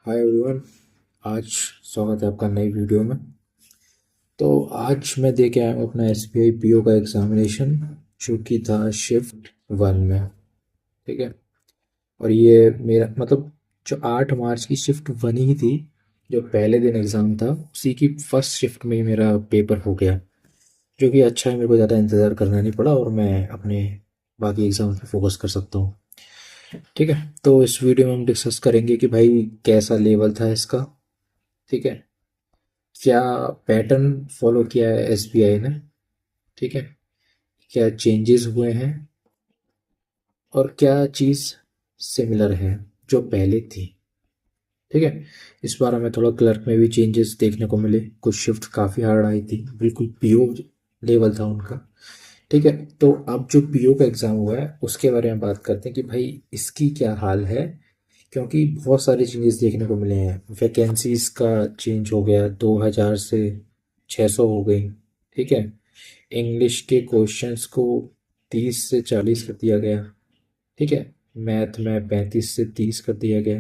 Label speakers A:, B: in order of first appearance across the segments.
A: Hi everyone. आज स्वागत है आपका नई वीडियो में। तो आज मैं दे के आया हूँ अपना SBI PO का एग्ज़ामिनेशन, जो कि था शिफ्ट 1 में। ठीक है। और ये मेरा मतलब जो 8 मार्च की शिफ्ट 1 ही थी, जो पहले दिन एग्ज़ाम था, उसी की फर्स्ट शिफ्ट में ही मेरा पेपर हो गया, जो कि अच्छा है। मेरे को ज़्यादा इंतज़ार करना नहीं पड़ा और मैं अपने बाकी एग्ज़ाम पे फोकस कर सकता हूँ। ठीक है। तो इस वीडियो में हम डिस्कस करेंगे कि भाई कैसा लेवल था इसका। ठीक है। क्या पैटर्न फॉलो किया है SBI ने। ठीक है। क्या चेंजेस हुए हैं और क्या चीज़ सिमिलर है जो पहले थी। ठीक है। इस बार हमें थोड़ा क्लर्क में भी चेंजेस देखने को मिले। कुछ शिफ्ट काफ़ी हार्ड आई थी, बिल्कुल PO लेवल था उनका। ठीक है। तो अब जो PO का एग्ज़ाम हुआ है उसके बारे में बात करते हैं कि भाई इसकी क्या हाल है, क्योंकि बहुत सारे चेंजेस देखने को मिले हैं। वैकेंसीज का चेंज हो गया, 2000 से 600 हो गई। ठीक है। इंग्लिश के क्वेश्चंस को 30 से 40 कर दिया गया। ठीक है। मैथ में 35 से 30 कर दिया गया।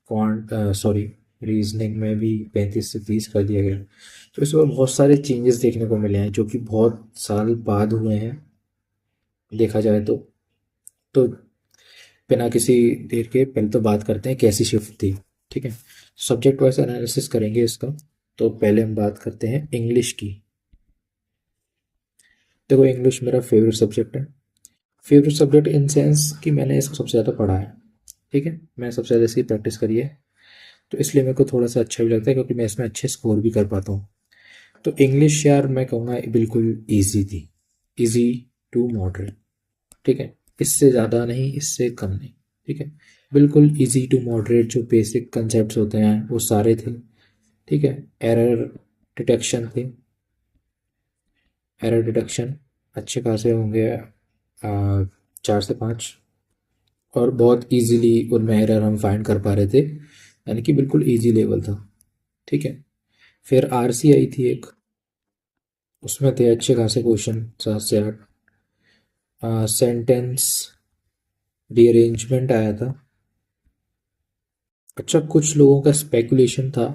A: क्वांट सॉरी रीजनिंग में भी 35 से 30 कर दिया गया। तो इसमें बहुत सारे चेंजेस देखने को मिले हैं, जो कि बहुत साल बाद हुए हैं देखा जाए तो बिना किसी देर के पहले तो बात करते हैं कैसी शिफ्ट थी। ठीक है। सब्जेक्ट वाइज एनालिसिस करेंगे इसका। तो पहले हम बात करते हैं इंग्लिश की। देखो, इंग्लिश मेरा फेवरेट सब्जेक्ट है। फेवरेट सब्जेक्ट इन सेंस कि मैंने इसको सबसे ज़्यादा पढ़ा है। ठीक है। मैंने सबसे ज़्यादा इसकी प्रैक्टिस करी है, तो इसलिए मेरे को थोड़ा सा अच्छा भी लगता है, क्योंकि मैं इसमें अच्छे स्कोर भी कर पाता हूँ। तो इंग्लिश यार मैं कहूँगा बिल्कुल ईजी थी। Easy to moderate. ठीक है। इससे ज़्यादा नहीं, इससे कम नहीं। ठीक है। बिल्कुल इजी टू मॉडरेट। जो बेसिक कंसेप्ट होते हैं वो सारे थे। ठीक है। एरर डिटेक्शन थे। एरर डिटेक्शन अच्छे खासे होंगे, 4 से 5। और बहुत इजीली उनमें एरर हम फाइंड कर पा रहे थे, यानी कि बिल्कुल इजी लेवल था। ठीक है। फिर RC आई थी एक, उसमें थे अच्छे खासे क्वेश्चन, 7 से 8। सेंटेंस रीअरेंजमेंट आया था। अच्छा, कुछ लोगों का स्पेकुलेशन था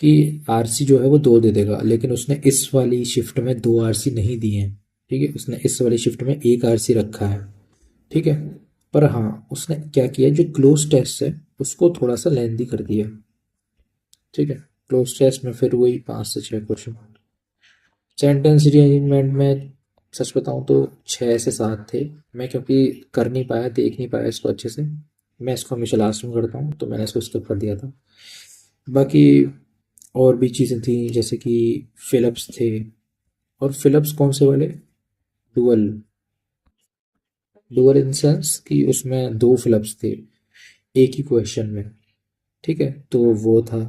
A: कि RC जो है वो 2 दे देगा, लेकिन उसने इस वाली शिफ्ट में 2 RC नहीं दिए हैं। ठीक है। उसने इस वाली शिफ्ट में 1 RC रखा है। ठीक है। पर हाँ, उसने क्या किया, जो क्लोज टेस्ट है उसको थोड़ा सा लेंदी कर दिया। ठीक है। क्लोज टेस्ट में फिर वही 5 से 6 क्वेश्चन। सेंटेंस रीअरेंजमेंट में सच बताऊं तो 6 से 7 थे। मैं क्योंकि कर नहीं पाया, देख नहीं पाया इसको अच्छे से, मैं इसको हमेशा लास्ट में करता हूँ, तो मैंने इसको स्किप कर दिया था। बाकी और भी चीज़ें थी, जैसे कि फिलिप्स थे। और फिलिप्स कौन से वाले? डुअल। डुअल इन सेंस कि उसमें 2 फिलिप्स थे एक ही क्वेश्चन में। ठीक है। तो वो था।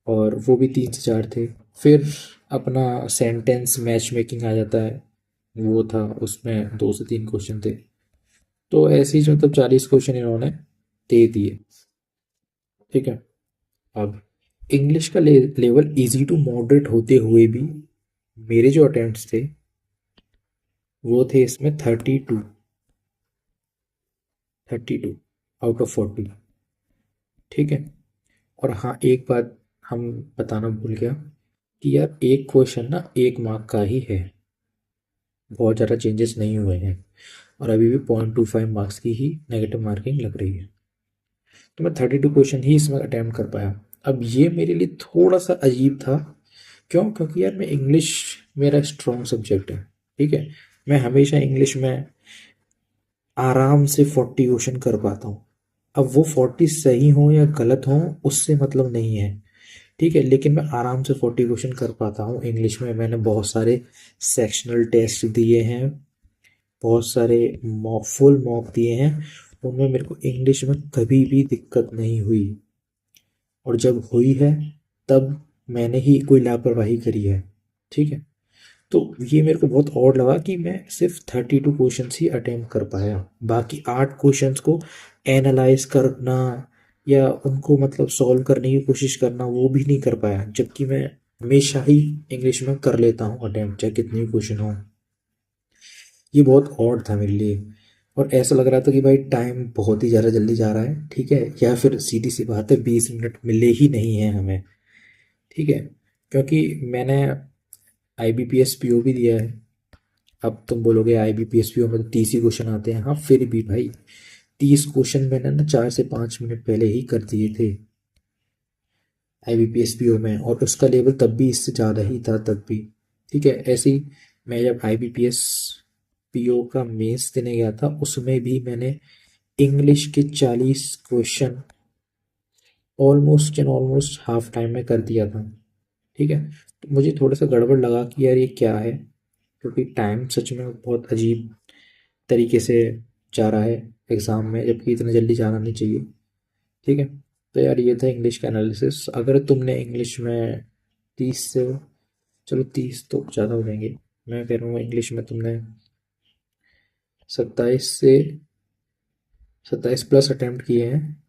A: और वो भी 3 से 4 थे। फिर अपना सेंटेंस मैच मेकिंग आ जाता है, वो था, उसमें 2 से 3 क्वेश्चन थे। तो ऐसे ही मतलब 40 क्वेश्चन इन्होंने दे दिए। ठीक है। अब इंग्लिश का लेवल इजी टू मॉडरेट होते हुए भी मेरे जो अटेम्प्ट्स थे वो थे इसमें 32 आउट ऑफ 40। ठीक है। और हाँ, एक बात हम बताना भूल गया कि यार एक क्वेश्चन ना 1 मार्क का ही है, बहुत ज़्यादा चेंजेस नहीं हुए हैं। और अभी भी 0.25 मार्क्स की ही नेगेटिव मार्किंग लग रही है। तो मैं 32 क्वेश्चन ही इसमें अटैम्प्ट कर पाया। अब ये मेरे लिए थोड़ा सा अजीब था। क्यों? क्योंकि यार मैं इंग्लिश मेरा स्ट्रॉन्ग सब्जेक्ट है। ठीक है। मैं हमेशा इंग्लिश में आराम से 40 क्वेश्चन कर पाता हूँ। अब वो 40 सही हो या गलत हो उससे मतलब नहीं है। ठीक है। लेकिन मैं आराम से 40 क्वेश्चन कर पाता हूँ इंग्लिश में। मैंने बहुत सारे सेक्शनल टेस्ट दिए हैं, बहुत सारे मॉक फुल मॉक दिए हैं, उनमें मेरे को इंग्लिश में कभी भी दिक्कत नहीं हुई। और जब हुई है तब मैंने ही कोई लापरवाही करी है। ठीक है। तो ये मेरे को बहुत ऑड लगा कि मैं सिर्फ 32 क्वेश्चन ही अटेम्प्ट कर पाया, बाकी 8 क्वेश्चंस को एनालाइज करना या उनको मतलब सॉल्व करने की कोशिश करना वो भी नहीं कर पाया, जबकि मैं हमेशा ही इंग्लिश में कर लेता हूँ अटेम्प्ट, चाहे कितनी क्वेश्चन हो। ये बहुत ऑड था मेरे लिए। और ऐसा लग रहा था कि भाई टाइम बहुत ही ज़्यादा जल्दी जा रहा है, ठीक है, या फिर सीधी सी बात है 20 मिनट मिले ही नहीं हैं हमें, ठीक है, क्योंकि मैंने IBPS PO भी दिया है। अब तुम बोलोगे IBPS PO में तो 30 ही क्वेश्चन आते हैं, हाँ फिर भी भाई 30 क्वेश्चन मैंने ना 4 से 5 मिनट पहले ही कर दिए थे IBPS PO में, और उसका लेवल तब भी इससे ज़्यादा ही था तब भी, ठीक है। ऐसे ही मैं जब IBPS PO का मेंस देने गया था उसमें भी मैंने इंग्लिश के 40 question almost and almost half time में कर दिया था, ठीक है। तो मुझे थोड़ा सा गड़बड़ लगा कि यार ये क्या है, क्योंकि टाइम सच में बहुत अजीब तरीके से जा रहा है एग्ज़ाम में, जबकि इतना जल्दी जाना नहीं चाहिए, ठीक है। तो यार ये था इंग्लिश का एनालिसिस। अगर तुमने इंग्लिश में 30 से, चलो 30 तो ज़्यादा हो जाएंगे, मैं कह रहा हूँ इंग्लिश में तुमने 27 अटैम्प्ट किए हैं,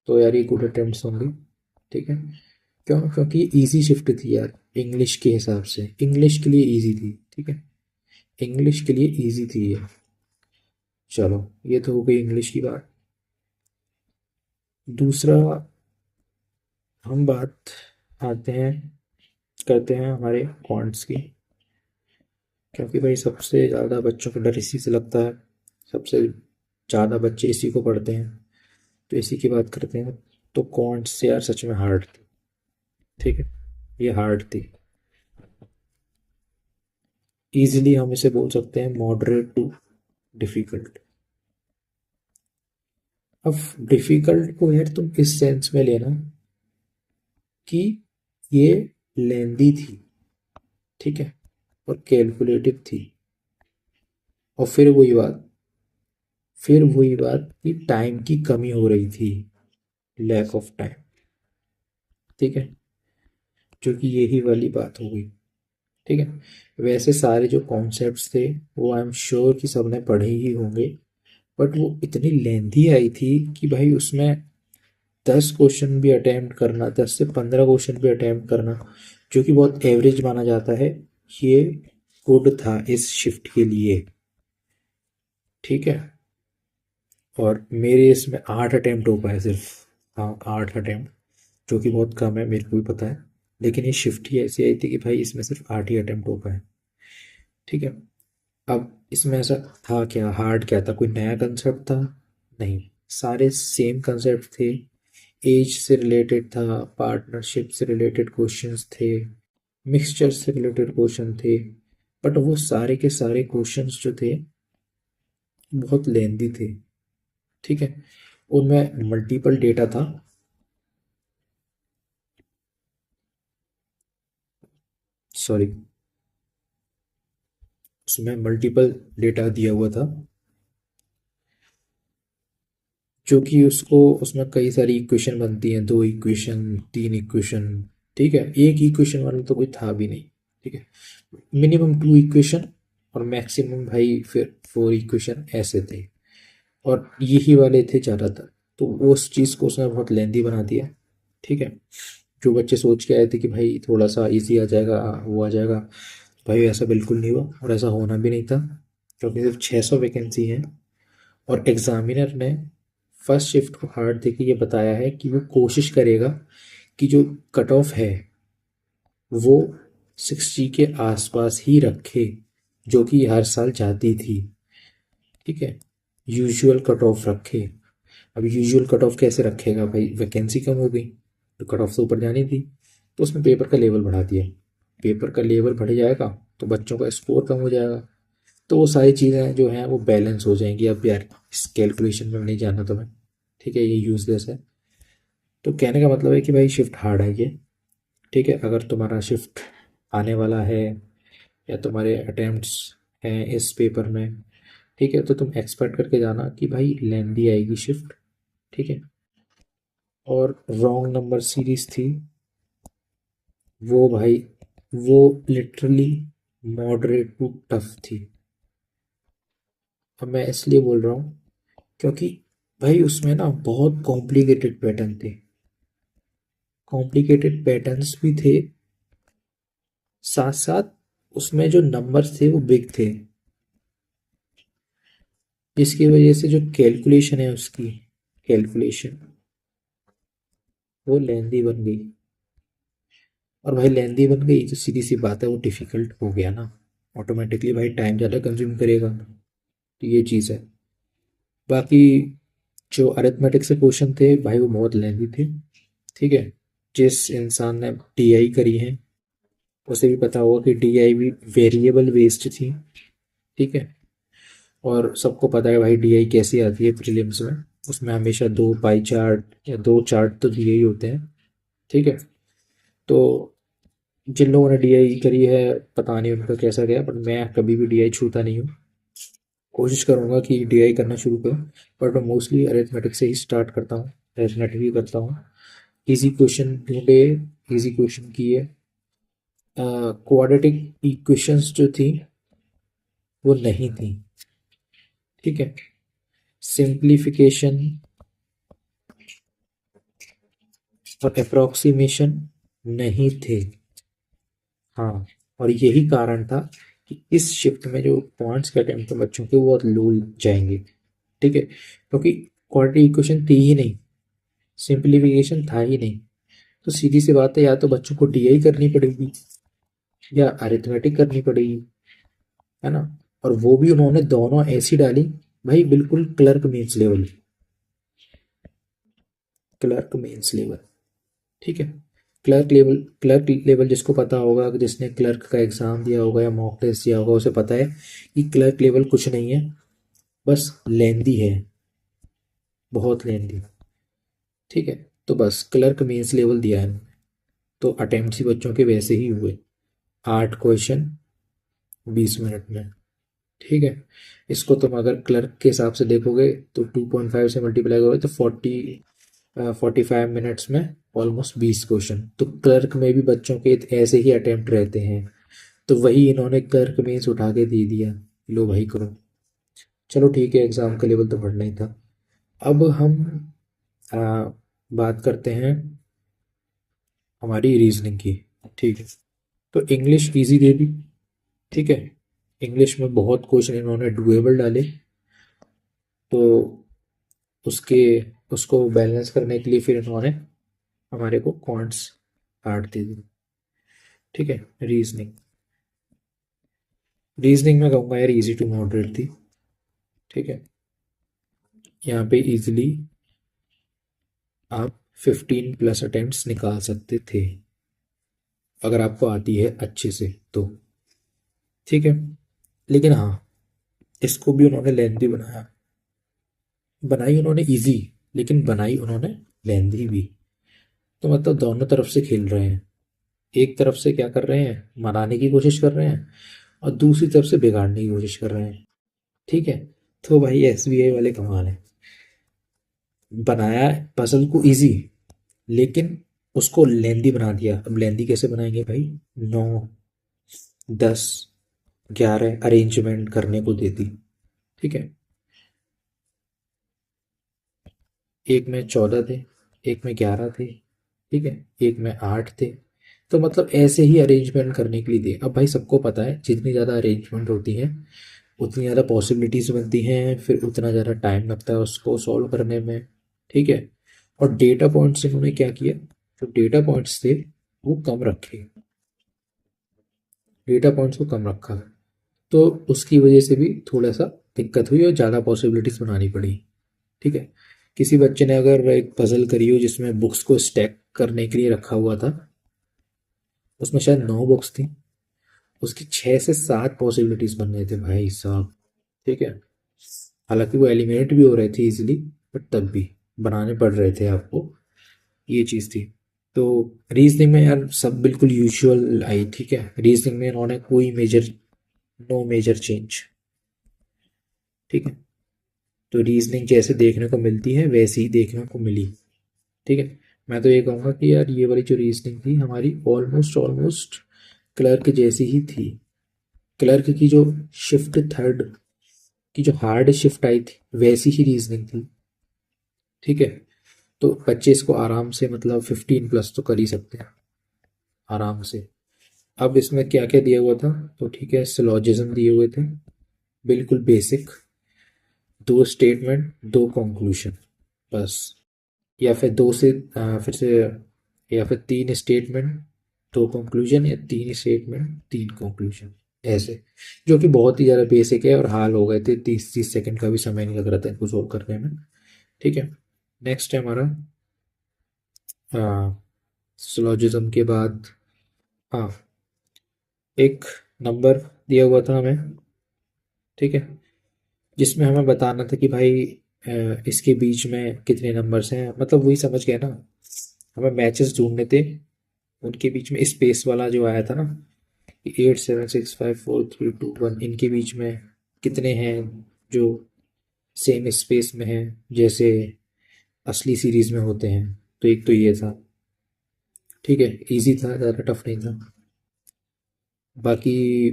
A: तो यार ये गुड अटैम्प्ट्स होंगे, ठीक है। क्यों? क्योंकि इजी शिफ्ट थी यार, इंग्लिश के हिसाब से इंग्लिश के लिए इजी थी, ठीक है, इंग्लिश के लिए इजी थी ये। चलो ये तो हो गई इंग्लिश की बात। दूसरा हम बात आते हैं करते हैं हमारे क्वांट्स की, क्योंकि भाई सबसे ज़्यादा बच्चों को डर इसी से लगता है, सबसे ज़्यादा बच्चे इसी को पढ़ते हैं, तो इसी की बात करते हैं। तो क्वांट्स यार सच में हार्ड थी, ठीक है, ये हार्ड थी, इजीली हम इसे बोल सकते हैं मॉडरेट टू डिफ़िकल्ट। अब डिफ़िकल्ट को यार तुम इस सेंस में लेना कि ये लेंदी थी, ठीक है, और कैलकुलेटिव थी, और फिर वही बात कि टाइम की कमी हो रही थी, लैक ऑफ टाइम, ठीक है, जो कि यही वाली बात हो गई, ठीक है। वैसे सारे जो कॉन्सेप्ट्स थे वो आई एम श्योर कि सबने पढ़े ही होंगे, बट वो इतनी लेंथी आई थी कि भाई उसमें 10 क्वेश्चन भी अटैम्प्ट करना, 10 से 15 क्वेश्चन भी अटैम्प्ट करना, जो कि बहुत एवरेज माना जाता है, ये गुड था इस शिफ्ट के लिए, ठीक है। और मेरे इसमें 8 अटैम्प्ट हो पाए सिर्फ, हाँ 8 अटैम्प्ट, जो कि बहुत कम है, मेरे को भी पता है, लेकिन ये शिफ्ट ही ऐसी आई थी कि भाई इसमें सिर्फ 8 ही अटैम्प्ट हो पाए, ठीक है। अब इसमें ऐसा था क्या, हार्ड क्या था, कोई नया कंसेप्ट था? नहीं, सारे सेम कंसेप्ट थे, एज से रिलेटेड था, पार्टनरशिप से रिलेटेड क्वेश्चंस थे, मिक्सचर से रिलेटेड क्वेश्चन थे, बट वो सारे के सारे क्वेश्चंस जो थे बहुत लेंदी थे, ठीक है। उनमें मल्टीपल डेटा था, सॉरी, उसमें मल्टीपल डेटा दिया हुआ था, जो कि उसको उसमें कई सारी इक्वेशन बनती हैं, 2 इक्वेशन, 3 इक्वेशन, ठीक है, एक इक्वेशन वाला तो कोई था भी नहीं, ठीक है, मिनिमम 2 इक्वेशन और मैक्सिमम भाई फिर 4 इक्वेशन ऐसे थे, और यही वाले थे ज़्यादातर, तो उस चीज़ को उसने बहुत लेंदी बना दिया, ठीक है। जो बच्चे सोच के आए थे कि भाई थोड़ा सा इजी आ जाएगा, वो आ जाएगा, भाई ऐसा बिल्कुल नहीं हुआ, और ऐसा होना भी नहीं था, क्योंकि सिर्फ 600 वैकेंसी हैं, और एग्ज़ामिनर ने फर्स्ट शिफ्ट को हार्ड देके ये बताया है कि वो कोशिश करेगा कि जो कट ऑफ है वो 60 के आसपास ही रखे, जो कि हर साल जाती थी, ठीक है, यूजुअल कट ऑफ रखे। अब यूजुअल कट ऑफ कैसे रखेगा भाई, वैकेंसी कम हो गई तो कट ऑफ से ऊपर जानी थी, तो उसने पेपर का लेवल बढ़ा दिया, पेपर का लेवल बढ़ जाएगा तो बच्चों का स्कोर कम हो जाएगा, तो वो सारी चीज़ें जो हैं वो बैलेंस हो जाएंगी। अब यार इस कैलकुलेशन में नहीं जाना तुम्हें, ठीक है, ये यूजलेस है। तो कहने का मतलब है कि भाई शिफ्ट हार्ड है ये, ठीक है। अगर तुम्हारा शिफ्ट आने वाला है या तुम्हारे अटेम्प्ट्स हैं इस पेपर में, ठीक है, तो तुम एक्सपेक्ट करके जाना कि भाई लेंदी आएगी शिफ्ट, ठीक है। और रॉन्ग नंबर सीरीज थी वो भाई, वो लिटरली मॉडरेट टू टफ थी। अब मैं इसलिए बोल रहा हूँ क्योंकि भाई उसमें ना बहुत कॉम्प्लिकेटेड पैटर्न थे, कॉम्प्लिकेटेड पैटर्न्स भी थे, साथ साथ उसमें जो नंबर्स थे वो बिग थे, जिसकी वजह से जो कैलकुलेशन है उसकी कैलकुलेशन वो लेंदी बन गई। और भाई लेंदी बन गई तो सीधी सी बात है वो डिफ़िकल्ट हो गया ना, ऑटोमेटिकली भाई टाइम ज़्यादा कंज्यूम करेगा। तो ये चीज़ है। बाकी जो अरिथमेटिक से क्वेश्चन थे भाई वो बहुत लेंदी थे। ठीक है। जिस इंसान ने टीआई करी है उसे भी पता होगा कि टीआई भी वेरिएबल बेस्ड थी। ठीक है। और सबको पता है भाई टीआई कैसी आती है प्रीलिम्स में। उसमें हमेशा दो पाई चार्ट या दो चार्ट तो दिए ही होते हैं। ठीक है। तो जिन लोगों ने डीआई करी है पता नहीं उनका कैसा गया, बट मैं कभी भी डीआई छूता नहीं हूँ। कोशिश करूँगा कि डीआई करना शुरू करूँ, बट मैं मोस्टली अरिथमेटिक से ही स्टार्ट करता हूँ। अरिथमेटिक ही करता हूँ। इजी क्वेश्चन ढूंढे, इजी क्वेश्चन किए। क्वाड्रेटिक इक्वेशंस जो थी वो नहीं थी। ठीक है। सिंप्लीफिकेशन और अप्रोक्सीमेशन नहीं थे। हाँ। और यही कारण था कि इस शिफ्ट में जो पॉइंट्स के अटेम्प्ट हैं बच्चों के वो बहुत लो जाएंगे। ठीक है, क्योंकि क्वाड्रेटिक इक्वेशन थी ही नहीं, सिंप्लीफिकेशन था ही नहीं। तो सीधी सी बात है, या तो बच्चों को डीआई करनी पड़ेगी या अरिथमेटिक करनी पड़ेगी, है ना। और वो भी उन्होंने दोनों ऐसी डाली भाई, बिल्कुल clerk mains level, clerk mains level. ठीक है। क्लर्क लेवल जिसको पता होगा, जिसने क्लर्क का एग्ज़ाम दिया होगा या मॉक टेस्ट दिया होगा उसे पता है कि क्लर्क लेवल कुछ नहीं है, बस लेंदी है, बहुत लेंदी। ठीक है। तो बस क्लर्क मेंस लेवल दिया है। तो अटेम्प्ट ही बच्चों के वैसे ही हुए, 8 क्वेश्चन 20 मिनट में। ठीक है। इसको तुम अगर क्लर्क के हिसाब से देखोगे तो 2.5 से मल्टीप्लाई करोगे तो 45 मिनट्स में ऑलमोस्ट 20 क्वेश्चन। तो क्लर्क में भी बच्चों के ऐसे ही अटेम्प्ट रहते हैं। तो वही इन्होंने क्लर्क मेंस उठा के दे दिया, लो भाई करो। चलो ठीक है, एग्ज़ाम का लेवल तो बढ़ना ही था। अब हम आ, बात करते हैं हमारी रीजनिंग की। ठीक है। तो इंग्लिश इजी दे दी। ठीक है। इंग्लिश में बहुत क्वेश्चन इन्होंने डुएबल डाले। तो उसके उसको बैलेंस करने के लिए फिर इन्होंने हमारे को क्वांट्स काट दे दी। ठीक है। रीजनिंग रीजनिंग में कहूँगा यार इजी टू मॉडरेट थी। ठीक है। यहाँ पे इजीली आप 15+ अटेम्प्ट्स निकाल सकते थे अगर आपको आती है अच्छे से तो। ठीक है। लेकिन हाँ, इसको भी उन्होंने लेंथी बनाया, बनाई उन्होंने इजी, लेकिन बनाई उन्होंने लेंथी भी। तो मतलब दोनों तरफ से खेल रहे हैं। एक तरफ से क्या कर रहे हैं, मनाने की कोशिश कर रहे हैं, और दूसरी तरफ से बिगाड़ने की कोशिश कर रहे हैं। ठीक है। तो भाई एसबीआई वाले कमाल है, बनाया पजल को इजी लेकिन उसको लेंदी बना दिया। अब लेंदी कैसे बनाएंगे भाई, 9 10 11 अरेंजमेंट करने को देती। ठीक है। एक में 14 थे, एक में 11 थे। ठीक है। एक में 8 थे। तो मतलब ऐसे ही अरेंजमेंट करने के लिए दिए। अब भाई सबको पता है जितनी ज़्यादा अरेंजमेंट होती हैं उतनी ज़्यादा पॉसिबिलिटीज़ बनती हैं, फिर उतना ज़्यादा टाइम लगता है उसको सॉल्व करने में। ठीक है। और डेटा पॉइंट्स इन्होंने क्या किया, जो डेटा पॉइंट्स थे वो कम रखे, डेटा पॉइंट्स को कम रखा। तो उसकी वजह से भी थोड़ा सा दिक्कत हुई और ज़्यादा पॉसिबिलिटीज़ बनानी पड़ी। ठीक है। किसी बच्चे ने अगर एक पजल करी हो जिसमें बुक्स को स्टैक करने के लिए रखा हुआ था, उसमें शायद 9 बुक्स थी, उसकी 6 से 7 पॉसिबिलिटीज़ बन रहे थे भाई साहब। ठीक है। हालांकि वो एलिमिनेट भी हो रहे थे इजीली, बट तब भी बनाने पड़ रहे थे आपको, ये चीज़ थी। तो रीजनिंग में यार सब बिल्कुल यूजुअल आई। ठीक है। रीजनिंग में इन्होंने कोई मेजर, नो मेजर चेंज। ठीक है। तो रीजनिंग जैसे देखने को मिलती है वैसे ही देखने को मिली। ठीक है। मैं तो ये कहूँगा कि यार ये वाली जो रीजनिंग थी हमारी ऑलमोस्ट ऑलमोस्ट क्लर्क जैसी ही थी। क्लर्क की जो शिफ्ट थर्ड की जो हार्ड शिफ्ट आई थी वैसी ही रीजनिंग थी। ठीक है। तो बच्चे इसको आराम से मतलब 15+ तो कर ही सकते हैं आराम से। अब इसमें क्या क्या दिया हुआ था, तो ठीक है सिलोजिज्म दिए हुए थे, बिल्कुल बेसिक। 2 स्टेटमेंट 2 कंक्लूजन, बस। या फिर फिर से, या फिर 3 स्टेटमेंट 2 कंक्लूजन, या 3 स्टेटमेंट 3 कंक्लूजन, ऐसे। जो कि बहुत ही ज़्यादा बेसिक है और हाल हो गए थे, 30-30 सेकंड का भी समय नहीं लग रहा था इनको सोल्व करने में। ठीक है, नेक्स्ट है हमारा सिलोजिज्म के बाद, हाँ, एक नंबर दिया हुआ था हमें, ठीक है, जिसमें हमें बताना था कि भाई इसके बीच में कितने नंबर्स हैं, मतलब वही समझ गए ना, हमें मैचेस ढूंढने थे उनके बीच में, स्पेस वाला जो आया था ना कि 8 7 6 5 4 3 2 1, इनके बीच में कितने हैं जो सेम स्पेस में हैं जैसे असली सीरीज में होते हैं। तो एक तो ये था, ठीक है, इजी था, ज़्यादा टफ नहीं था। बाकी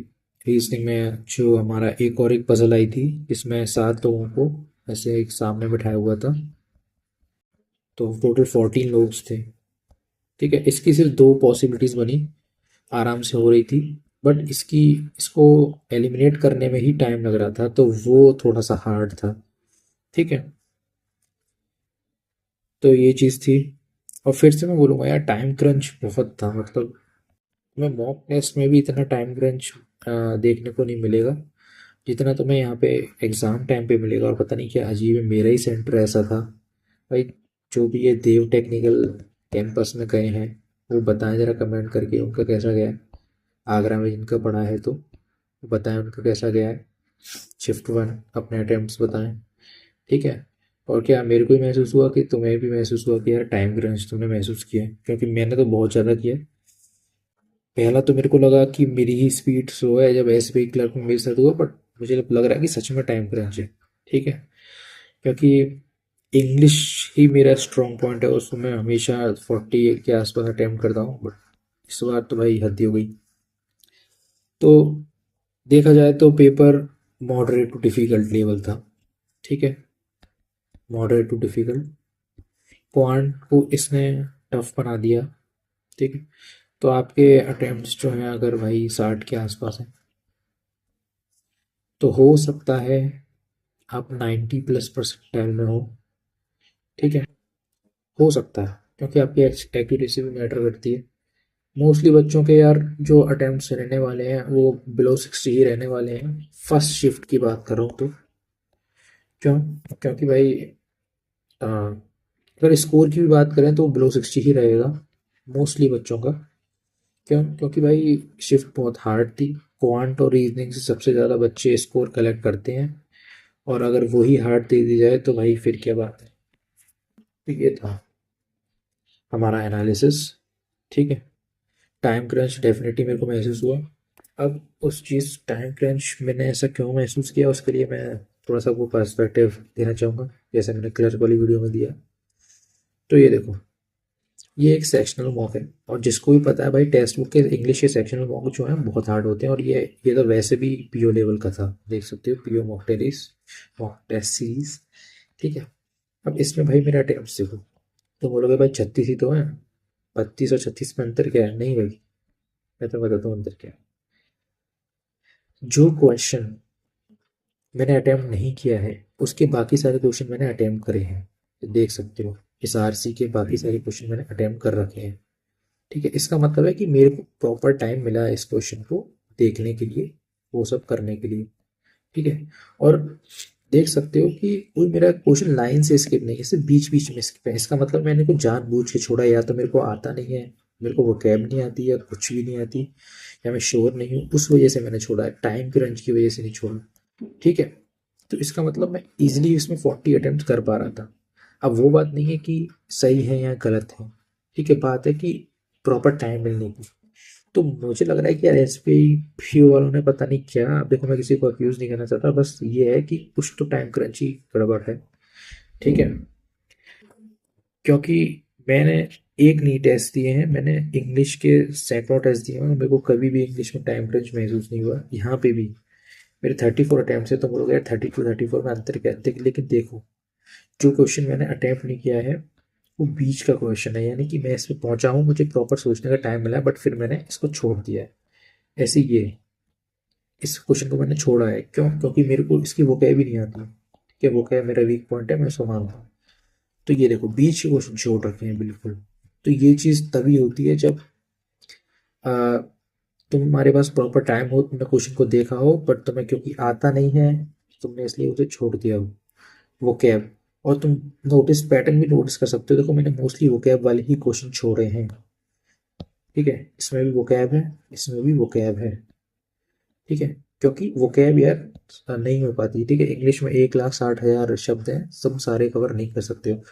A: रीजनिंग में जो हमारा एक पजल आई थी, इसमें 7 लोगों को ऐसे एक सामने बिठाया हुआ था, तो टोटल 14 लोग थे। ठीक है, इसकी सिर्फ 2 पॉसिबिलिटीज़ बनी, आराम से हो रही थी, बट इसको एलिमिनेट करने में ही टाइम लग रहा था, तो वो थोड़ा सा हार्ड था। ठीक है, तो ये चीज़ थी। और फिर से मैं बोलूँगा यार, टाइम क्रंच बहुत था, मतलब मैं मॉक टेस्ट में भी इतना टाइम क्रंच देखने को नहीं मिलेगा जितना तुम्हें यहाँ पे एग्ज़ाम टाइम पे मिलेगा। और पता नहीं क्या अजीब है, मेरा ही सेंटर ऐसा था भाई। जो भी ये देव टेक्निकल कैंपस में गए हैं वो बताएं ज़रा कमेंट करके उनका कैसा गया है। आगरा में जिनका पढ़ा है तो बताएं उनका कैसा गया है। शिफ्ट 1 अपने अटेम्प्ट्स बताएं, ठीक है। और क्या मेरे को ही महसूस हुआ कि तुम्हें भी महसूस हुआ कि यार टाइम क्रंच तुमने महसूस किया है? क्योंकि मैंने तो बहुत ज़्यादा किया है। पहला तो मेरे को लगा कि मेरी ही स्पीड स्लो है जब एसबीआई क्लर्क में मेरे साथ हुआ, बट मुझे लग रहा है कि सच में टाइम क्रंच है। ठीक है, क्योंकि इंग्लिश ही मेरा स्ट्रॉन्ग पॉइंट है, उसमें मैं हमेशा 40 के आसपास अटैम्प्ट करता हूँ, बट इस बार तो भाई हद ही हो गई। तो देखा जाए तो paper moderate too difficult level था, ठीक है, मॉडरेट टू डिफ़िकल्ट। क्वांट को इसने टफ बना दिया, ठीक है। तो आपके अटेम्प्ट्स जो हैं अगर भाई 60 के आसपास हैं तो हो सकता है आप 90 प्लस परसेंटाइल में हो, ठीक है, हो सकता है, क्योंकि आपकी एक्यूरेसी भी मैटर करती है। मोस्टली बच्चों के यार जो अटेम्प्ट्स रहने वाले हैं वो बिलो 60 ही रहने वाले हैं, फर्स्ट शिफ्ट की बात कर रहा हूँ तो। क्यों? क्योंकि भाई अगर स्कोर की भी बात करें तो बिलो 60 ही रहेगा मोस्टली बच्चों का। क्यों? क्योंकि भाई शिफ्ट बहुत हार्ड थी, क्वांट और रीजनिंग से सबसे ज़्यादा बच्चे स्कोर कलेक्ट करते हैं, और अगर वही हार्ड दे दी जाए तो भाई फिर क्या बात है। तो ये था हमारा एनालिसिस, ठीक है। टाइम क्रंच डेफिनेटली मेरे को महसूस हुआ। अब उस चीज़ टाइम क्रंच मैंने ऐसा क्यों महसूस किया उसके लिए मैं थोड़ा सा वो पर्सपेक्टिव देना चाहूँगा, जैसे मैंने क्लर्क वाली वीडियो में दिया। तो ये देखो, ये एक सेक्शनल मॉक है, और जिसको भी पता है भाई टेक्स्ट बुक के इंग्लिश के सेक्शनल मॉक जो है बहुत हार्ड होते हैं, और ये तो वैसे भी पीओ लेवल का था, देख सकते हो, पीओ मॉक टेस्ट सीरीज, ठीक है। अब इसमें भाई मेरा अटेम्प्ट देखो, तो बोलोगे भाई 36 ही तो है, 32 और 36 में अंतर क्या है? नहीं भाई, मैं तो बताता हूँ अंतर क्या है। जो क्वेश्चन मैंने अटेम्प्ट नहीं किया है उसके बाकी सारे क्वेश्चन मैंने अटेम्प्ट करे हैं, देख सकते हो, इस आरसी के बाकी सारे क्वेश्चन मैंने अटेम्प्ट कर रखे हैं, ठीक है। इसका मतलब है कि मेरे को प्रॉपर टाइम मिला है इस क्वेश्चन को देखने के लिए, वो सब करने के लिए, ठीक है। और देख सकते हो कि कोई मेरा क्वेश्चन लाइन से स्किप नहीं है, सिर्फ बीच बीच में स्किप है। इसका मतलब मैंने कुछ जानबूझ के छोड़ा, या तो मेरे को आता नहीं है, मेरे को वोकैब नहीं आती, या कुछ भी नहीं आती, या मैं श्योर नहीं हूँ, उस वजह से मैंने छोड़ा है, टाइम की रंज की वजह से नहीं छोड़ा, ठीक है। तो इसका मतलब मैं इजीली इसमें 40 अटेम्प्ट कर पा रहा था। अब वो बात नहीं है कि सही है या गलत है, ठीक है, बात है कि प्रॉपर टाइम मिलने की। तो मुझे लग रहा है कि यार एसबीआई पीओ वालों ने पता नहीं क्या, अब देखो मैं किसी को अक्यूज नहीं करना चाहता, बस ये है कि कुछ तो टाइम क्रंची गड़बड़ है, ठीक है। क्योंकि मैंने एक नहीं टेस्ट दिए हैं, मैंने इंग्लिश के सैकड़ों टेस्ट दिए हैं, और मेरे को कभी भी इंग्लिश में टाइम क्रंच महसूस नहीं हुआ। यहाँ पे भी मेरे 34 अटैम्प्ट है, तो बोलोगे यार 32-34 में अंतर क्या है, लेकिन देखो जो क्वेश्चन मैंने अटैम्प्ट नहीं किया है वो बीच का क्वेश्चन है, यानी कि मैं इसमें पहुंचा हूँ, मुझे प्रॉपर सोचने का टाइम मिला है, बट फिर मैंने इसको छोड़ दिया है। ऐसे ये इस क्वेश्चन को मैंने छोड़ा है, क्यों? क्योंकि मेरे को इसकी वोकैब भी नहीं आती, कि वो क्या मेरा वीक पॉइंट है, मैं उसको मानता हूँ। तो ये देखो बीच के क्वेश्चन छोड़ रखे हैं बिल्कुल। तो ये चीज़ तभी होती है जब आ, तुम्हारे पास प्रॉपर टाइम हो, तुमने क्वेश्चन को देखा हो, बट तुम्हें क्योंकि आता नहीं है तुमने इसलिए उसे छोड़ दिया हो। वो कैब, और तुम नोटिस पैटर्न भी नोटिस कर सकते हो। देखो मैंने मोस्टली वो कैब वाले ही क्वेश्चन छोड़े हैं। ठीक है, इसमें भी वो कैब है, इसमें भी वो कैब है। ठीक है, क्योंकि वो कैब यार नहीं हो पाती। ठीक है, इंग्लिश में 1,60,000 शब्द हैं, तुम सारे कवर नहीं कर सकते हो।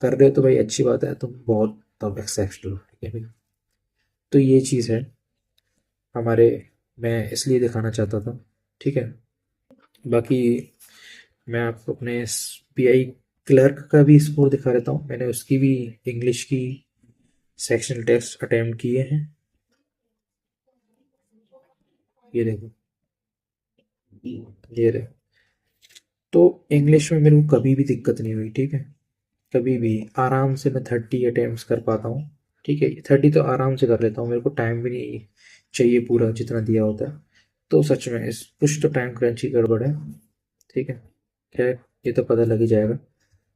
A: कर रहे हो तो भाई अच्छी बात है, तुम बहुत तब एक्सेप्शनल हो। ठीक है भाई, तो ये चीज़ है हमारे, मैं इसलिए दिखाना चाहता था। ठीक है, बाकी मैं आपको अपने पीआई क्लर्क का भी स्कोर दिखा देता हूँ। मैंने उसकी भी इंग्लिश की सेक्शनल टेस्ट अटेम्प्ट किए हैं। ये देखो, ये रहे। तो इंग्लिश में मेरे को कभी भी दिक्कत नहीं हुई। ठीक है, कभी भी आराम से मैं 30 अटेम्प्ट्स कर पाता हूँ। ठीक है, 30 तो आराम से कर लेता हूँ, मेरे को टाइम भी नहीं चाहिए पूरा जितना दिया होता है। तो सच में इस कुछ तो टाइम क्रंच की गड़बड़ है। ठीक है, खैर ये तो पता लग ही जाएगा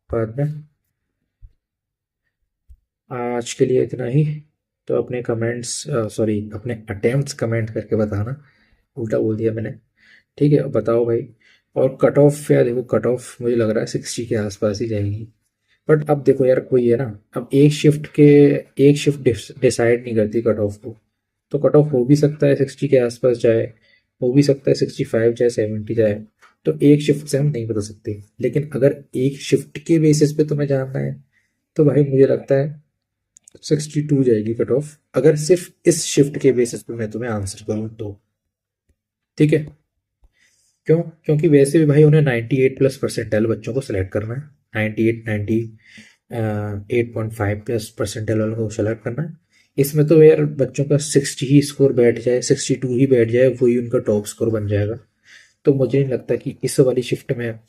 A: बाद में। आज के लिए इतना ही। तो अपने कमेंट्स, सॉरी अपने अटेम्प्ट्स कमेंट करके बताना। उल्टा बोल दिया मैंने। ठीक है, बताओ भाई। और कट ऑफ यार देखो, कट ऑफ मुझे लग रहा है 60 के आसपास ही जाएगी। बट अब देखो यार, कोई है ना, अब एक शिफ्ट डिसाइड नहीं करती कट ऑफ को। तो कट ऑफ हो भी सकता है 60 के आसपास जाए, हो भी सकता है 65 जाए, 70 जाए। तो एक शिफ्ट से हम नहीं बता सकते। लेकिन अगर एक शिफ्ट के बेसिस पे तुम्हें जानना है तो भाई मुझे लगता है 62 जाएगी कट ऑफ, अगर सिर्फ इस शिफ्ट के बेसिस पे मैं तुम्हें आंसर करूँ तो। ठीक है, क्यों? क्योंकि वैसे भी भाई उन्हें 98 प्लस परसेंटाइल बच्चों को सिलेक्ट करना है। 98, 8.5 प्लस परसेंटाइल वालों को सेलेक्ट करना है। इसमें तो यार बच्चों का 60 ही स्कोर बैठ जाए, 62 ही बैठ जाए, वही उनका टॉप स्कोर बन जाएगा। तो मुझे नहीं लगता कि इस वाली शिफ्ट में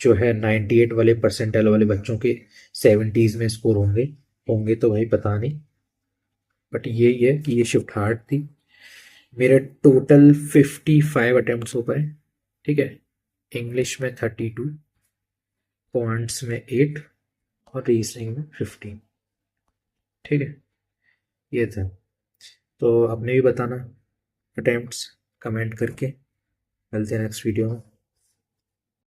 A: जो है 98 वाले परसेंटाइल वाले बच्चों के 70s में स्कोर होंगे। होंगे तो भाई पता नहीं, बट यही है कि ये शिफ्ट हार्ड थी। मेरे टोटल 55 अटेम्प्ट्स हो पाए। ठीक है, इंग्लिश में 32, पॉइंट्स में 8, और रीजनिंग में 15। ठीक है, ये था। तो आपने भी बताना अटेम्प्ट्स कमेंट करके। मिलते हैं नेक्स्ट वीडियो में।